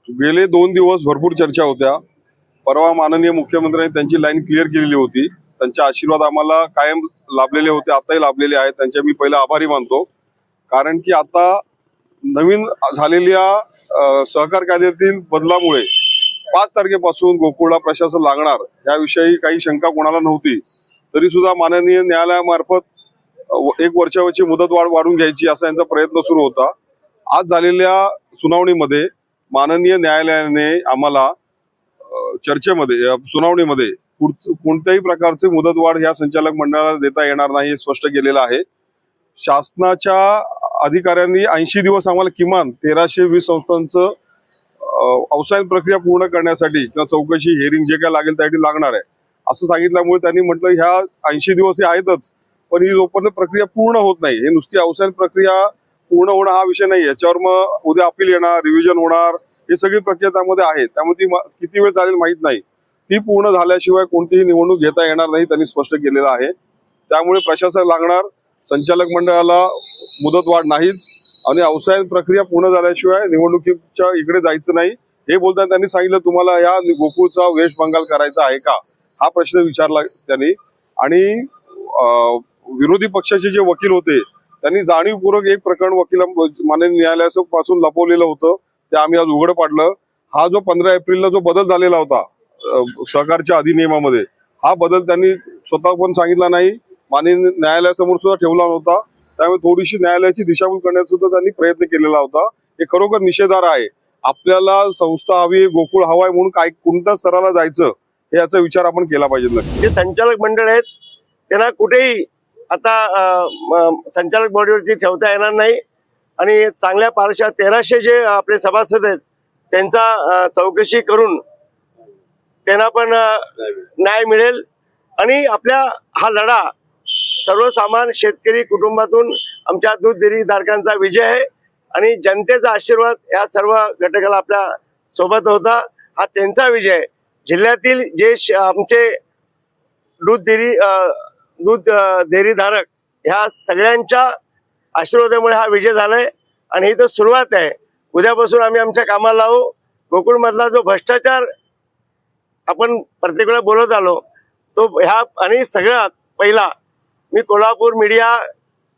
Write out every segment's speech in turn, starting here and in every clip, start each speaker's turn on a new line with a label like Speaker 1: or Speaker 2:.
Speaker 1: गेले 2 दिवस भरपूर चर्चा होत्या। परवा माननीय मुख्यमंत्र्यांनी त्यांची लाईन क्लिअर केलेली होती। त्यांचे आशीर्वाद आम्हाला कायम लाभलेले होते, आताही लाभलेले आहेत। त्यांचे मी पहिला आभारी मानतो, कारण की आता नवीन झालेल्या सहकार कायद्यातील बदलामुळे 5 तारखेपासून गोकुळला प्रशासन लागणार याविषयी काही शंका कोणाला नव्हती। तरी सुद्धा माननीय न्यायालयामार्फत 1 वर्षाची मुदतवाढ वाढवून घ्यायची असा यांचा प्रयत्न सुरू होता। आज झालेल्या सुनावणीमध्ये माननीय न्यायालयाने आम्हाला चर्चेमध्ये सुनावणीमध्ये कोणत्याही प्रकारचे मुदतवाढ या संचालक मंडळाला देता येणार नाही हे स्पष्ट केलेलं आहे। शासनाच्या अधिकाऱ्यांनी 80 दिवस आम्हाला किमान 1320 संस्थांचं अवसायन प्रक्रिया पूर्ण करण्यासाठी किंवा चौकशी हेरिंग जे काय लागेल त्यासाठी लागणार आहे असं सांगितल्यामुळे त्यांनी म्हटलं ह्या 80 दिवस हे आहेतच, पण ही जोपर्यंत प्रक्रिया पूर्ण होत नाही, हे नुसती अवसायन प्रक्रिया पूर्ण होणं हा विषय नाही। याच्यावर मग उद्या अपील येणार, रिव्हिजन होणार, हे सगळी प्रक्रिया त्यामध्ये आहे। त्यामुळे ती किती वेळ चालेल माहित नाही। ती पूर्ण झाल्याशिवाय कोणतीही निवडणूक घेता येणार नाही, त्यांनी स्पष्ट केलेलं आहे। त्यामुळे प्रशासन लागणार, संचालक मंडळाला मुदतवाढ नाहीच आणि अवसायन प्रक्रिया पूर्ण झाल्याशिवाय निवडणुकीच्या इकडे जायचं नाही हे बोलताना त्यांनी सांगितलं, तुम्हाला या गोकुळचा वेस्ट बंगाल करायचा आहे का हा प्रश्न विचारला त्यांनी। आणि विरोधी पक्षाचे जे वकील होते त्यांनी जाणीवपूर्वक एक प्रकरण माननीय न्यायालयापासून लपवलेलं होतं, ते आम्ही आज उघड पाडलं। हा जो 15 एप्रिलला जो बदल झालेला होता सहकारच्या अधिनियमामध्ये, हा बदल त्यांनी स्वतः पण सांगितला नाही, माननीय न्यायालयासमोर सुद्धा ठेवला नव्हता। त्यामुळे थोडीशी न्यायालयाची दिशाभूल करण्याचा सुद्धा त्यांनी प्रयत्न केलेला होता। हे खरोखर निषेधार्ह आहे। आपल्याला संस्था हवी, गोकुळ हवाय म्हणून काय कोणत्या स्तराला जायचं हे याचा विचार आपण केला पाहिजे।
Speaker 2: जे संचालक मंडळ आहेत त्यांना कुठेही आता संचालक बॉडीवरती ठेवता येणार नाही आणि चांगल्या पारशा 1300 जे आपले सभासद आहेत त्यांचा चौकशी करून त्यांना पण न्याय मिळेल आणि आपल्या हा लढा सर्वसामान्य शेतकरी कुटुंबातून आमच्या दूध डेअरी धारकांचा विजय आहे आणि जनतेचा आशीर्वाद या सर्व घटकाला आपल्या सोबत होता, हा त्यांचा विजय आहे। जिल्ह्यातील जे आमचे दूध डेअरी धारक ह्या सगळ्यांच्या आशीर्वादामुळे हा विजय झालाय आणि ही तर सुरुवात आहे। उद्यापासून आम्ही आमच्या कामाला लावू। गोकुळमधला जो भ्रष्टाचार आपण प्रत्येक वेळा बोलत आलो तो ह्या आणि सगळ्यात पहिला मी कोल्हापूर मीडिया,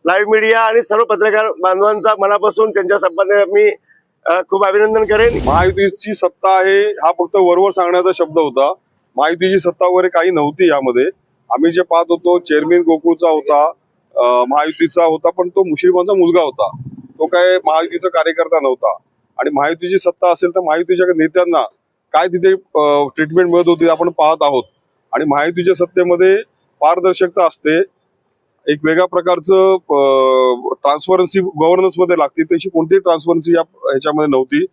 Speaker 2: लाईव्ह मीडिया आणि सर्व पत्रकार बांधवांचा मनापासून त्यांच्या संबंधात मी खूप अभिनंदन करेन।
Speaker 1: महायुतीची सत्ता आहे हा फक्त वरवर सांगण्याचा शब्द होता। महायुतीची सत्ता वगैरे काही नव्हती यामध्ये। आम्ही जे पाहत होतो चेअरमॅन गोकुळचा होता, महायुतीचा होता, पण तो मुश्रीफांचा मुलगा होता, तो काय महायुतीचा कार्यकर्ता नव्हता। आणि महायुतीची सत्ता असेल तर महायुतीच्या नेत्यांना काय तिथे ट्रीटमेंट मिळत होती आपण पाहत आहोत। आणि महायुतीच्या सत्तेमध्ये पारदर्शकता असते, एक वेगळ्या प्रकारचं ट्रान्सपरन्सी गव्हर्नन्स मध्ये लागते, तशी कोणतीही ट्रान्सपरन्सी ह्याच्यामध्ये नव्हती।